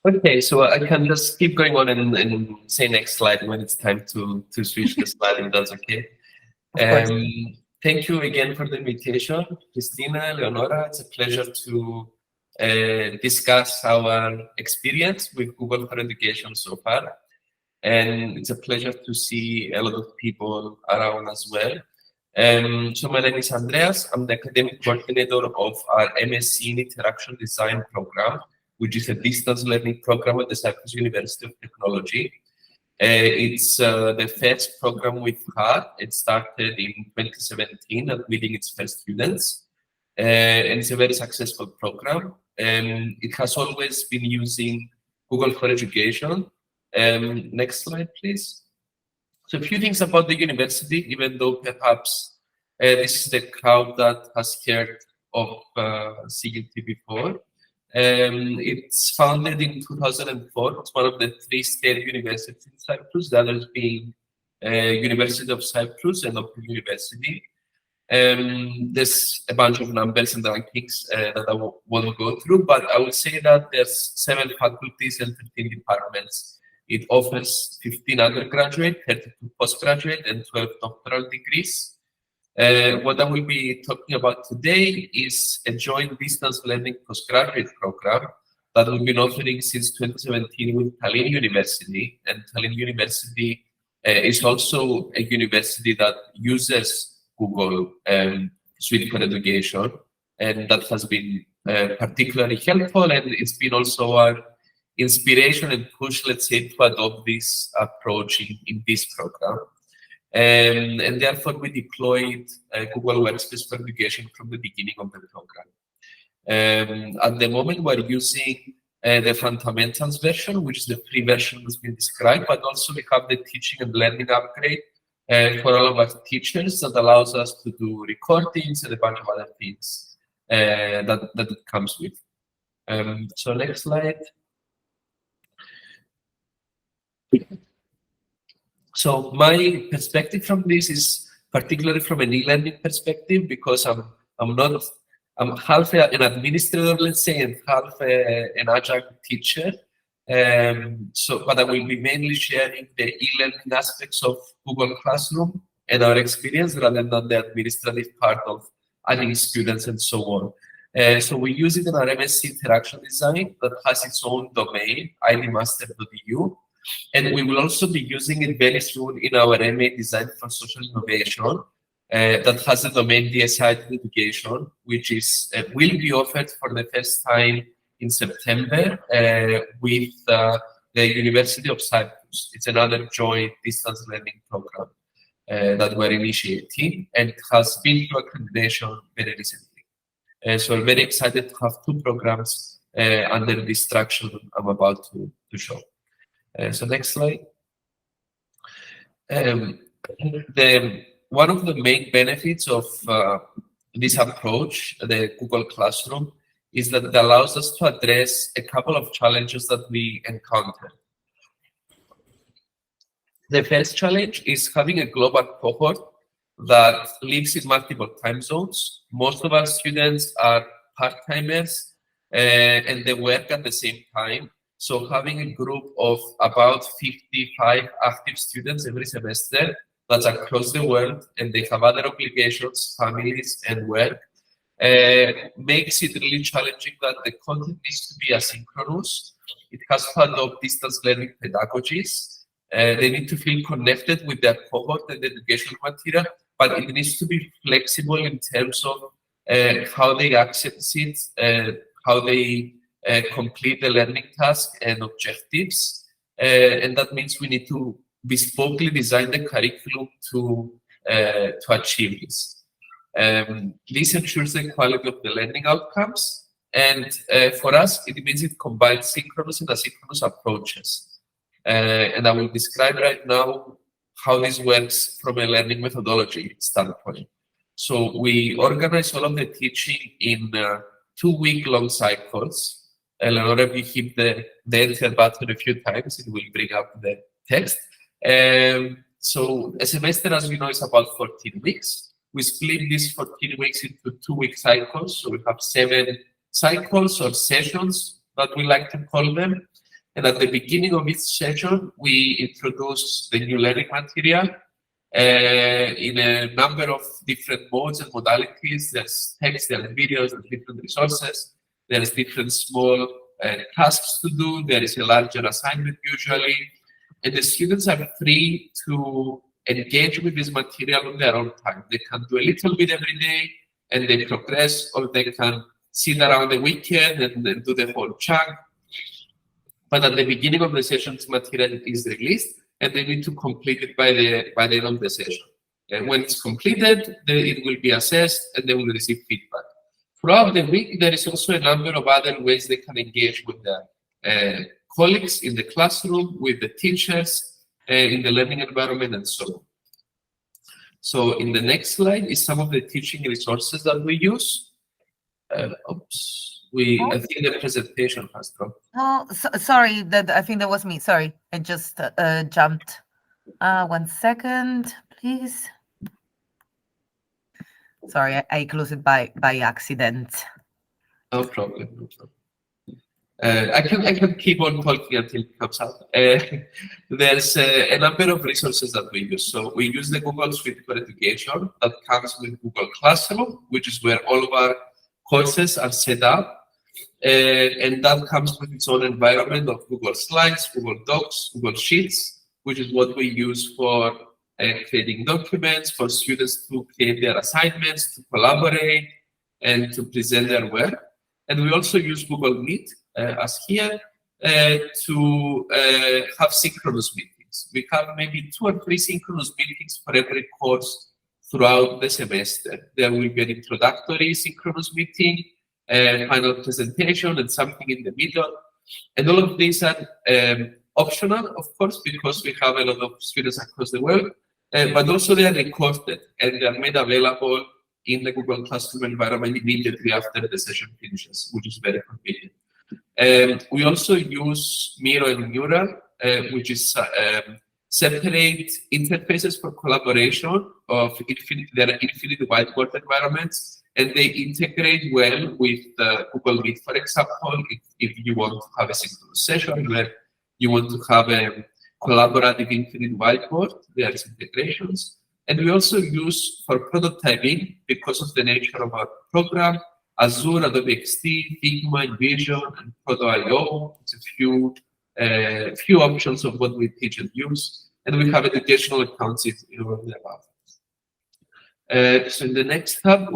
Okay, so I can just keep going on and say next slide when it's time to switch the slide, if that's okay. Of course. Thank you again for the invitation, Christina, Leonora. It's a pleasure to discuss our experience with Google for Education so far. And it's a pleasure to see a lot of people around as well. So my name is Andreas. I'm the academic coordinator of our MSc in Interaction Design program, which is a distance learning program at the Cyprus University of Technology. It's the first program we've had. It started in 2017, admitting its first students. And it's a very successful program. It has always been using Google for Education. Next slide, please. So a few things about the university, even though perhaps this is the crowd that has heard of CUT before. It's founded in 2004. It's one of the 3 state universities in Cyprus, the others being University of Cyprus and Open University. There's a bunch of numbers and rankings that I won't go through, but I will say that there's 7 faculties and 15 departments. It offers 15 undergraduate, 32 postgraduate, and 12 doctoral degrees. What I will be talking about today is a joint distance learning postgraduate program that we've been offering since 2017 with Tallinn University. And Tallinn University is also a university that uses Google Suite for Education, and that has been particularly helpful, and it's been also our inspiration and push, let's say, to adopt this approach in this program. And therefore, we deployed Google Workspace for Education from the beginning of the program. At the moment, we're using the fundamentals version, which is the free version that's been described, but also we have the teaching and learning upgrade for all of our teachers that allows us to do recordings and a bunch of other things that it comes with. So next slide. So my perspective from this is particularly from an e-learning perspective, because I'm half an administrator, let's say, and half an adjunct teacher. But I will be mainly sharing the e-learning aspects of Google Classroom and our experience rather than the administrative part of adding students and so on. So we use it in our MSc Interaction Design that has its own domain, idmaster.eu. And we will also be using it very soon in our MA Design for Social Innovation that has the domain DSI Education, which is will be offered for the first time in September with the University of Cyprus. It's another joint distance learning program that we're initiating, and it has been through accreditation very recently. So we're very excited to have 2 programs under this structure I'm about to show. So next slide. One of the main benefits of this approach, the Google Classroom, is that it allows us to address a couple of challenges that we encounter. The first challenge is having a global cohort that lives in multiple time zones. Most of our students are part-timers and they work at the same time. So having a group of about 55 active students every semester that's across the world, and they have other obligations, families, and work, makes it really challenging that the content needs to be asynchronous. It has to adopt distance learning pedagogies. They need to feel connected with their cohort and the educational material, but it needs to be flexible in terms of how they access it, how they complete the learning task and objectives. And that means we need to bespokely design the curriculum to achieve this. This ensures the quality of the learning outcomes. And for us, it means it combines synchronous and asynchronous approaches. And I will describe right now how this works from a learning methodology standpoint. So we organize all of the teaching in 2-week-long cycles. Eleanor, if you hit the enter button a few times, it will bring up the text. So a semester, as we know, is about 14 weeks. We split these 14 weeks into 2-week cycles. So we have 7 cycles or sessions that we like to call them. And at the beginning of each session, we introduce the new learning material in a number of different modes and modalities. There's text, there are videos, there's different resources, there's different small tasks to do, there is a larger assignment usually, and the students are free to engage with this material on their own time. They can do a little bit every day and they progress, or they can sit around the weekend and then do the whole chunk. But at the beginning of the session, this material is released, and they need to complete it by the end of the session. And when it's completed, it will be assessed, and they will receive feedback. Throughout the week, there is also a number of other ways they can engage with their colleagues in the classroom, with the teachers, in the learning environment, and so on. So in the next slide is some of the teaching resources that we use. I think the presentation has dropped. Oh, sorry, I think that was me. Sorry, I just jumped. 1 second, please. Sorry, I closed it by accident. No problem. No problem. I can keep on talking until it comes out. There's a number of resources that we use. So we use the Google Suite for Education that comes with Google Classroom, which is where all of our courses are set up. And that comes with its own environment of Google Slides, Google Docs, Google Sheets, which is what we use for creating documents, for students to create their assignments, to collaborate, and to present their work. And we also use Google Meet, as here, to have synchronous meetings. We have maybe 2 or 3 synchronous meetings for every course throughout the semester. There will be an introductory synchronous meeting, final presentation, and something in the middle. And all of these are optional, of course, because we have a lot of students across the world, but also they are recorded and they are made available in the Google Classroom environment immediately after the session finishes, which is very convenient. We also use Miro and Mural, which is separate interfaces for collaboration of there are infinite whiteboard environments. And they integrate well with Google Meet, for example, if you want to have a synchronous session where you want to have a collaborative infinite whiteboard, there is integrations. And we also use for prototyping, because of the nature of our program, Azure, Adobe XD, Figma, InVision, and Proto.io. It's a few options of what we teach and use. And we have educational accounts in all of the above. So in the next tab,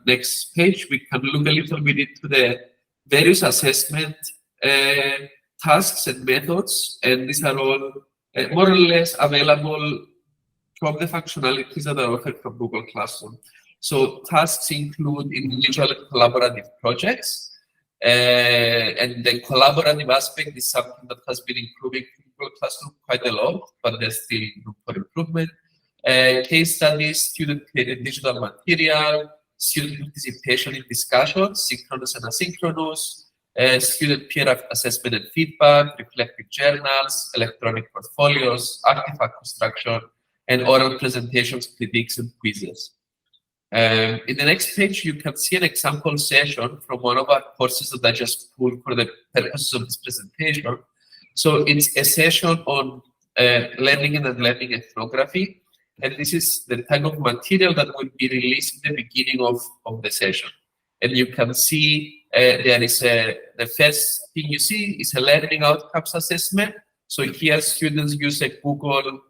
next page, we can look a little bit into the various assessment tasks and methods, and these are all more or less available from the functionalities that are offered from Google Classroom. So tasks include individual and collaborative projects, and the collaborative aspect is something that has been improving Google Classroom quite a lot, but there's still room for improvement. Case studies, student-created digital material, student participation in discussions, synchronous and asynchronous, student peer assessment and feedback, reflective journals, electronic portfolios, artifact construction, and oral presentations, critiques, and quizzes. In the next page, you can see an example session from one of our courses that I just pulled for the purposes of this presentation. So it's a session on learning and unlearning ethnography. And this is the type of material that will be released in the beginning of the session. And you can see there is the first thing you see is a learning outcomes assessment. So here students use a Google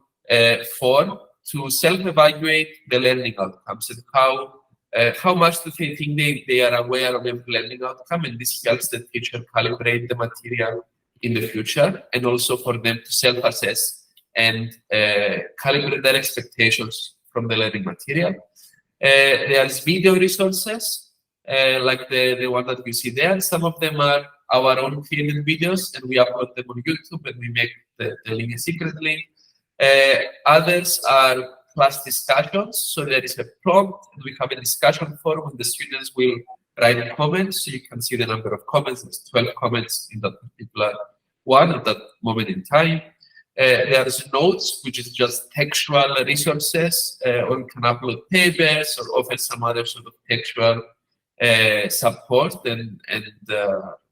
form to self-evaluate the learning outcomes and how much do they think they are aware of every learning outcome, and this helps the teacher calibrate the material in the future, and also for them to self-assess and calibrate their expectations from the learning material. There's video resources, like the one that you see there. Some of them are our own created videos, and we upload them on YouTube, and we make the link a secret link. Others are class discussions, so there is a prompt, and we have a discussion forum, and the students will write comments, so you can see the number of comments. There's 12 comments in that particular one at that moment in time. There's notes, which is just textual resources, or you can upload papers or offer some other sort of textual support and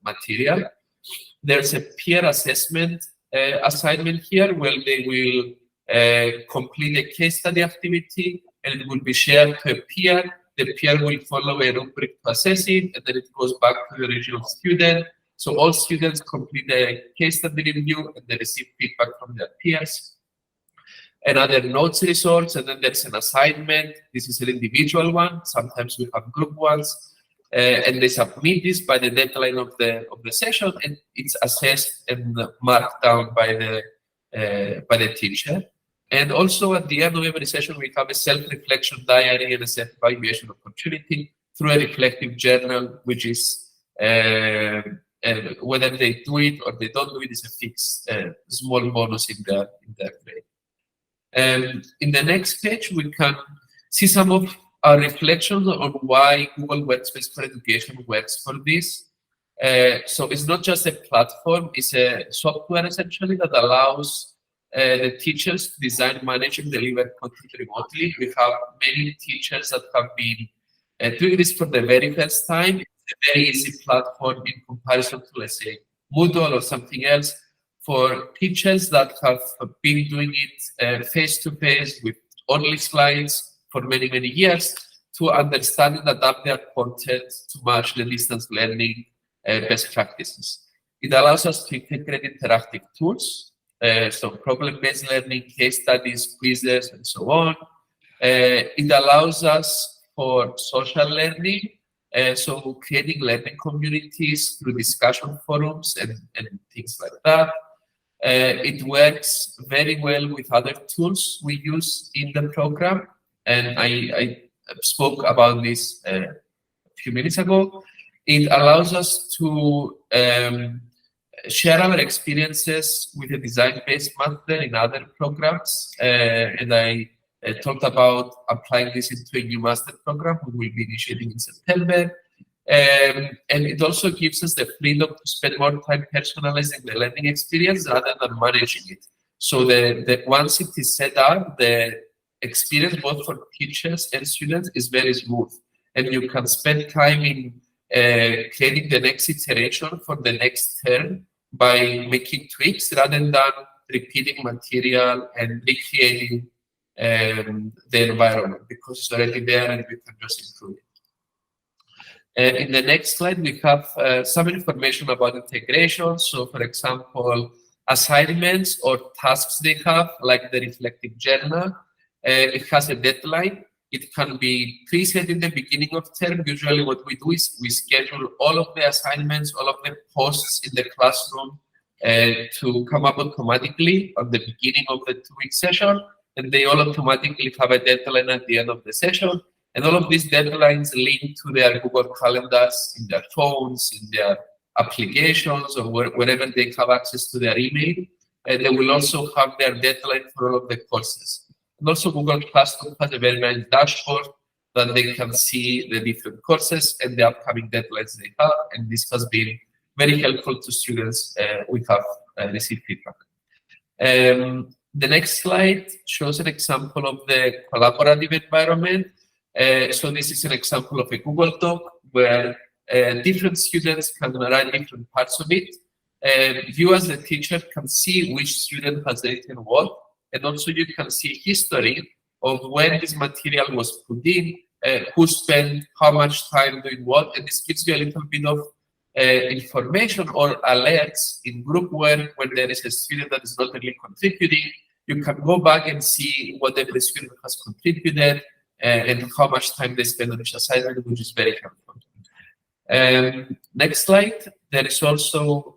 material. There's a peer assessment assignment here where they will complete a case study activity, and it will be shared to a peer. The peer will follow a rubric to assess it, and then it goes back to the original student. So all students complete a case study review, and they receive feedback from their peers. Another notes resource, and then there's an assignment. This is an individual one. Sometimes we have group ones, and they submit this by the deadline of the session, and it's assessed and marked down by the teacher. And also at the end of every session, we have a self-reflection diary and a self-evaluation opportunity through a reflective journal, which is whether they do it or they don't do it is a fixed small bonus in their grade. In the next page, we can see some of our reflections on why Google Workspace for Education works for this. So it's not just a platform, it's a software essentially that allows the teachers to design, manage, and deliver content remotely. We have many teachers that have been doing this for the very first time. It's a very easy platform in comparison to, let's say, Moodle or something else. For teachers that have been doing it face-to-face with only slides for many, many years, to understand and adapt their content to match the distance learning best practices. It allows us to integrate interactive tools, so problem-based learning, case studies, quizzes, and so on. It allows us for social learning, so creating learning communities through discussion forums and things like that. It works very well with other tools we use in the program, and I spoke about this a few minutes ago. It allows us to share our experiences with a design-based master in other programs, and I talked about applying this into a new master program we will be initiating in September. And it also gives us the freedom to spend more time personalizing the learning experience rather than managing it. So once it is set up, the experience both for teachers and students is very smooth. And you can spend time in creating the next iteration for the next term by making tweaks rather than repeating material and recreating the environment, because it's already there and we can just improve it. In the next slide, we have some information about integration. So, for example, assignments or tasks they have, like the reflective journal, it has a deadline. It can be preset in the beginning of term. Usually what we do is we schedule all of the assignments, all of the posts in the classroom to come up automatically at the beginning of the 2-week session. And they all automatically have a deadline at the end of the session. And all of these deadlines link to their Google calendars, in their phones, in their applications, or wherever they have access to their email. And they will also have their deadline for all of the courses. And also Google Classroom has a very nice dashboard that they can see the different courses and the upcoming deadlines they have. And this has been very helpful to students. We have received feedback. The next slide shows an example of the collaborative environment. So this is an example of a Google Doc where different students can write different parts of it. You as a teacher can see which student has written what, and also you can see history of when this material was put in, who spent how much time doing what, and this gives you a little bit of information or alerts in group work when there is a student that is not really contributing. You can go back and see whatever the student has contributed, and how much time they spend on each assignment, which is very helpful. Next slide. There is also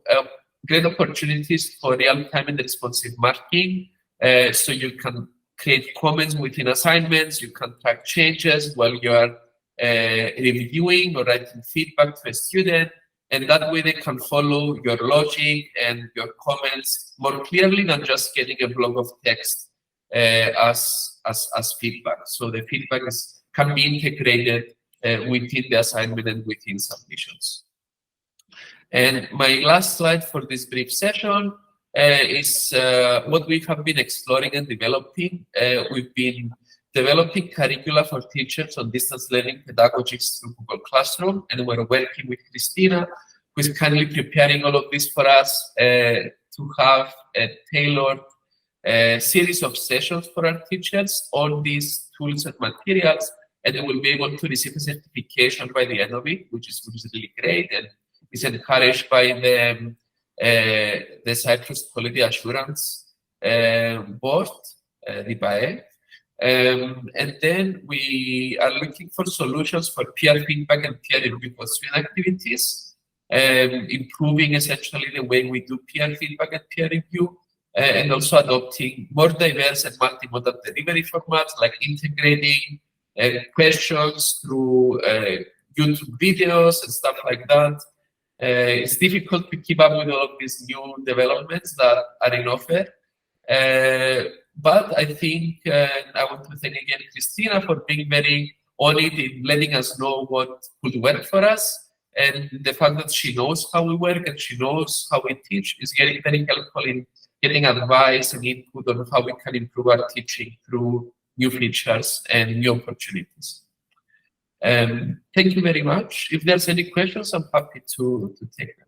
great opportunities for real-time and responsive marking. So you can create comments within assignments, you can track changes while you are reviewing or writing feedback to a student, and that way they can follow your logic and your comments more clearly than just getting a block of text as feedback. So the feedback can be integrated within the assignment and within submissions. And my last slide for this brief session is what we have been exploring and developing. We've been developing curricula for teachers on distance learning pedagogies through Google Classroom, and we're working with Christina who is kindly preparing all of this for us to have a tailored series of sessions for our teachers on these tools and materials, and they will be able to receive a certification by the end of it, which is really great and is encouraged by the Cyprus Quality Assurance Board, the PAE. And then we are looking for solutions for peer feedback and peer review for student activities, improving essentially the way we do peer feedback and peer review, and also adopting more diverse and multimodal delivery formats, like integrating questions through YouTube videos and stuff like that. It's difficult to keep up with all of these new developments that are in offer. But I think I want to thank again Christina for being very on it in letting us know what could work for us. And the fact that she knows how we work and she knows how we teach is getting very helpful in getting advice and input on how we can improve our teaching through new features and new opportunities. Thank you very much. If there's any questions, I'm happy to take them.